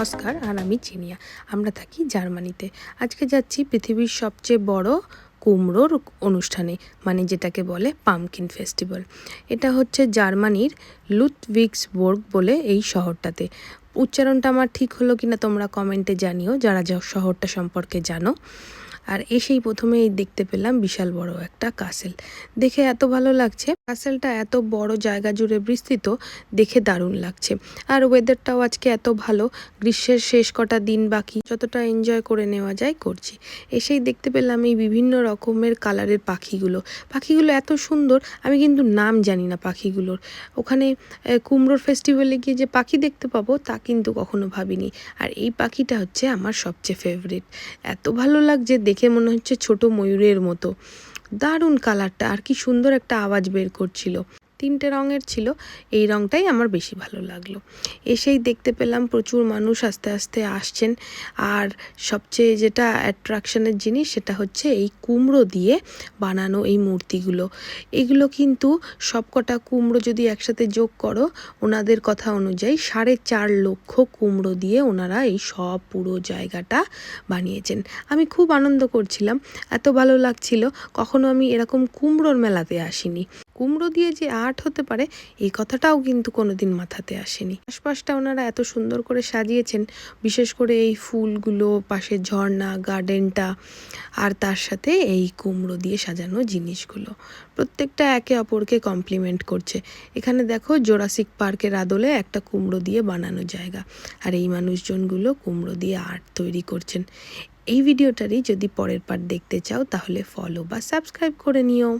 Oscar আর আমি চিনিয়া। আমরা থাকি জার্মানিতে। আজকে যাচ্ছি পৃথিবীর সবচেয়ে বড় কুমড়োর অনুষ্ঠানে, মানে যেটাকে বলে পামকিন ফেস্টিভ্যাল। এটা হচ্ছে জার্মানির লুডভিগসবুর্গ বলে এই শহরটাতে। উচ্চারণটা আমার ঠিক হলো কিনা তোমরা কমেন্টে জানিও, যারা শহরটা সম্পর্কে জানো। আর এসেই প্রথমেই দেখতে পেলাম বিশাল বড় একটা কাসেল। দেখে এত ভালো লাগছে, কাসেলটা এত বড় জায়গা জুড়ে বিস্তৃত, দেখে দারুণ লাগছে। আর ওয়েদারটাও আজকে এত ভালো, গ্রীষ্মের শেষ কটা দিন বাকি, যতটা এনজয় করে নেওয়া যায় করছি। এসেই দেখতে পেলাম এই বিভিন্ন রকমের কালারের পাখিগুলো এত সুন্দর। আমি কিন্তু নাম জানি না পাখিগুলোর। ওখানে কুমড়োর ফেস্টিভ্যালে গিয়ে যে পাখি দেখতে পাবো তা কিন্তু কখনো ভাবিনি। আর এই পাখিটা হচ্ছে আমার সবচেয়ে ফেভারিট। এত ভালো লাগছে দেখে, মনে হচ্ছে ছোট ময়ূরের মতো। দারুণ কালারটা, আর কি সুন্দর একটা আওয়াজ বের করছিল। 3টে রঙের ছিল, এই রঙটাই আমার বেশি ভালো লাগলো। এসেই দেখতে পেলাম প্রচুর মানুষ আস্তে আস্তে আসছেন। আর সবচেয়ে যেটা অ্যাট্রাকশনের জিনিস সেটা হচ্ছে এই কুমড়ো দিয়ে বানানো এই মূর্তিগুলো। এগুলো কিন্তু সবকটা কুমড়ো যদি একসাথে যোগ করো, ওনাদের কথা অনুযায়ী 4.5 লক্ষ কুমড়ো দিয়ে ওনারা এই সব পুরো জায়গাটা বানিয়েছেন। আমি খুব আনন্দ করছিলাম, এত ভালো লাগছিল। কখনো আমি এরকম কুমড়োর মেলাতে আসিনি। কুমড়ো দিয়ে যে আর্ট হতে পারে এই কথাটাও কিন্তু কোনোদিন মাথাতে আসেনি। আশপাশটা ওনারা এত সুন্দর করে সাজিয়েছেন, বিশেষ করে এই ফুলগুলো, পাশে ঝর্ণা, গার্ডেনটা, আর তার সাথে এই কুমড়ো দিয়ে সাজানো জিনিসগুলো, প্রত্যেকটা একে অপরকে কমপ্লিমেন্ট করছে। এখানে দেখো জোরাসিক পার্কের আদলে একটা কুমড়ো দিয়ে বানানো জায়গা, আর এই মানুষজনগুলো কুমড়ো দিয়ে আর্ট তৈরি করছেন। এই ভিডিওটারই যদি পরের পার্ট দেখতে চাও তাহলে ফলো বা সাবস্ক্রাইব করে নিও।